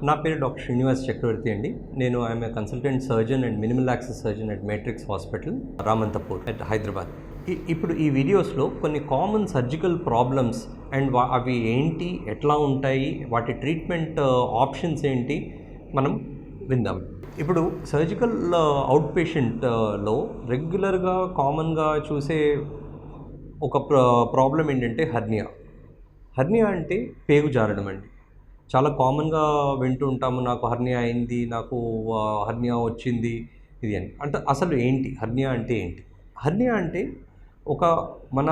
నా పేరు డాక్టర్ శ్రీనివాస చక్రవర్తి అండి. నేను I'm a consultant surgeon and minimal access surgeon at matrix hospital Ramanthapur at Hyderabad. ఇప్పుడు ఈ వీడియోస్లో కొన్ని కామన్ సర్జికల్ ప్రాబ్లమ్స్ అండ్ అవి ఏంటి, ఎట్లా ఉంటాయి, వాటి ట్రీట్మెంట్ ఆప్షన్స్ ఏంటి మనం విందాం. ఇప్పుడు సర్జికల్ అవుట్ పేషెంట్లో రెగ్యులర్గా కామన్గా చూసే ఒక ప్రాబ్లం ఏంటంటే హర్నియా అంటే పేగు జారడం అండి. చాలా కామన్గా వింటూ ఉంటాము, నాకు హర్నియా అయింది, నాకు హర్నియా వచ్చింది ఇది అని. అంటే అసలు ఏంటి హర్నియా అంటే ఏంటి? హర్నియా అంటే ఒక మన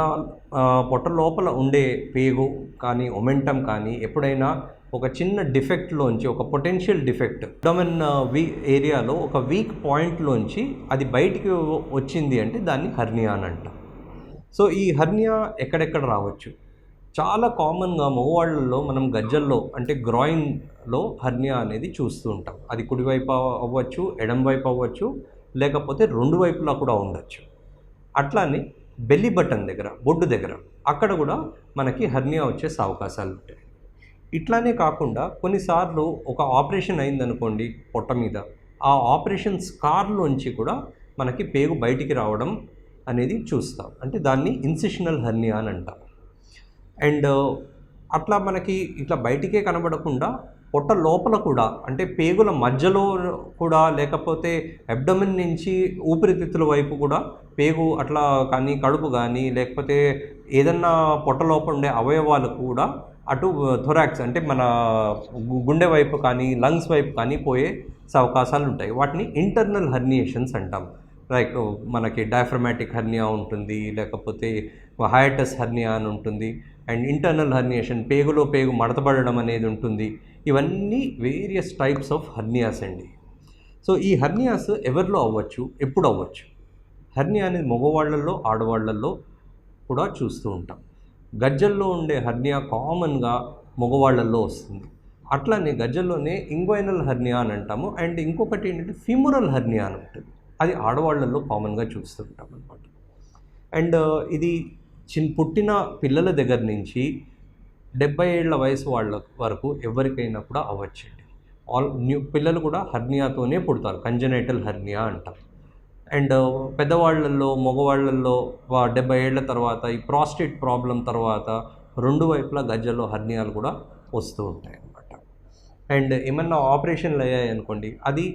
పొట్ట లోపల ఉండే పేగు కానీ ఒమెంటం కానీ ఎప్పుడైనా ఒక చిన్న డిఫెక్ట్లోంచి, ఒక పొటెన్షియల్ డిఫెక్ట్ అబ్డోమెన్ ఏరియాలో ఒక వీక్ పాయింట్లోంచి అది బయటికి వచ్చింది అంటే దాన్ని హర్నియా అని అంటాం. సో ఈ హర్నియా ఎక్కడెక్కడ రావచ్చు? చాలా కామన్గా మగవాళ్ళల్లో మనం గజ్జల్లో అంటే గ్రాయిన్లో హర్నియా అనేది చూస్తూ ఉంటాం. అది కుడివైపు అవ్వచ్చు, ఎడం వైపు అవ్వచ్చు, లేకపోతే రెండు వైపులా కూడా ఉండొచ్చు. అట్లానే బెల్లీ బటన్ దగ్గర, బొడ్డు దగ్గర అక్కడ కూడా మనకి హర్నియా వచ్చే అవకాశాలు ఉంటాయి. ఇట్లానే కాకుండా కొన్నిసార్లు ఒక ఆపరేషన్ అయిందనుకోండి పొట్ట మీద, ఆ ఆపరేషన్ స్కార్లోంచి కూడా మనకి పేగు బయటికి రావడం అనేది చూస్తాం. అంటే దాన్ని ఇన్సిషనల్ హర్నియా అని అంటాం. అండ్ అట్లా మనకి ఇట్లా బయటికే కనబడకుండా పొట్ట లోపల కూడా, అంటే పేగుల మధ్యలో కూడా, లేకపోతే అబ్డోమెన్ నుంచి ఊపిరితిత్తుల వైపు కూడా పేగు అట్లా కానీ, కడుపు కానీ, లేకపోతే ఏదన్నా పొట్ట లోపల ఉండే అవయవాలు కూడా అటు థొరాక్స్ అంటే మన గుండె వైపు కానీ, లంగ్స్ వైపు కానీ పోయే అవకాశాలు ఉంటాయి. వాటిని ఇంటర్నల్ హర్నియేషన్స్ అంటాం. లైక్ మనకి డయాఫ్రమాటిక్ హర్నియా ఉంటుంది, లేకపోతే హయాటస్ హర్నియా అని ఉంటుంది, అండ్ ఇంటర్నల్ హర్నియేషన్ పేగులో పేగు మడతపడడం అనేది ఉంటుంది. ఇవన్నీ వేరియస్ టైప్స్ ఆఫ్ హర్నియాస్ అండి. సో ఈ హర్నియాస్ ఎవరిలో అవ్వచ్చు, ఎప్పుడు అవ్వచ్చు? హర్నియా అనేది మగవాళ్ళల్లో, ఆడవాళ్ళల్లో కూడా చూస్తూ ఉంటాం. గజ్జల్లో ఉండే హర్నియా కామన్గా మగవాళ్ళల్లో వస్తుంది. అట్లానే గజ్జల్లోనే ఇంగ్వైనల్ హర్నియా అని అంటాము. అండ్ ఇంకొకటి ఏంటంటే ఫిమురల్ హర్నియా అని ఉంటుంది. అది ఆడవాళ్ళల్లో కామన్గా చూస్తూ ఉంటాం అన్నమాట. అండ్ ఇది పుట్టిన పిల్లల దగ్గర నుంచి 70 ఏళ్ల వయసు వాళ్ళ వరకు ఎవరికైనా కూడా అవ్వచ్చండి. పిల్లలు కూడా హర్నియాతోనే పుడతారు, కంజనైటల్ హర్నియా అంటాం. అండ్ పెద్దవాళ్ళల్లో, మగవాళ్ళల్లో 70 ఏళ్ల తర్వాత ఈ ప్రాస్టేట్ ప్రాబ్లం తర్వాత రెండు వైపులా గజ్జల్లో హర్నియాలు కూడా వస్తూ ఉంటాయి అన్నమాట. అండ్ ఏమన్నా ఆపరేషన్లు అయ్యాయి అనుకోండి, అది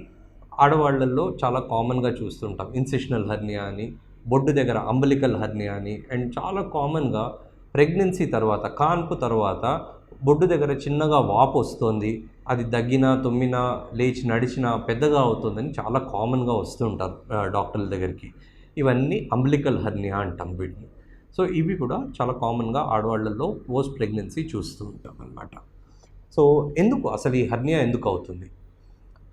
ఆడవాళ్ళల్లో చాలా కామన్గా చూస్తుంటాం. ఇన్సిషనల్ హర్నియా అని, బొడ్డు దగ్గర అంబలికల్ హర్నియా అని, అండ్ చాలా కామన్గా ప్రెగ్నెన్సీ తర్వాత, కాన్పు తర్వాత బొడ్డు దగ్గర చిన్నగా వాపు వస్తుంది, అది దగ్గినా, తుమ్మినా, లేచి నడిచినా పెద్దగా అవుతుందని చాలా కామన్గా వస్తూ ఉంటారు డాక్టర్ల దగ్గరికి. ఇవన్నీ అంబలికల్ హర్నియా అంటాం వీటిని. సో ఇవి కూడా చాలా కామన్గా ఆడవాళ్ళల్లో పోస్ట్ ప్రెగ్నెన్సీ చూస్తూ ఉంటాం అన్నమాట. సో ఎందుకు అసలు ఈ హర్నియా ఎందుకు అవుతుంది?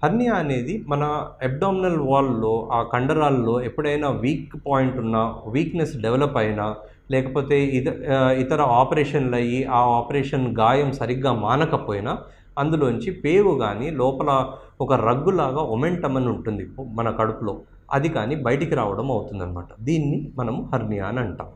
హర్నియా అనేది మన అబ్డామినల్ వాల్లో, ఆ కండరాల్లో ఎప్పుడైనా వీక్ పాయింట్ ఉన్నా, వీక్నెస్ డెవలప్ అయినా, లేకపోతే ఇతర ఆపరేషన్లు అయ్యి ఆ ఆపరేషన్ గాయం సరిగ్గా మానకపోయినా అందులోంచి పేగు కానీ లోపల ఒక రగ్గులాగా ఒమెంటమ్ అని ఉంటుంది మన కడుపులో, అది కానీ బయటికి రావడం అవుతుందన్నమాట. దీన్ని మనము హర్నియా అని అంటాం.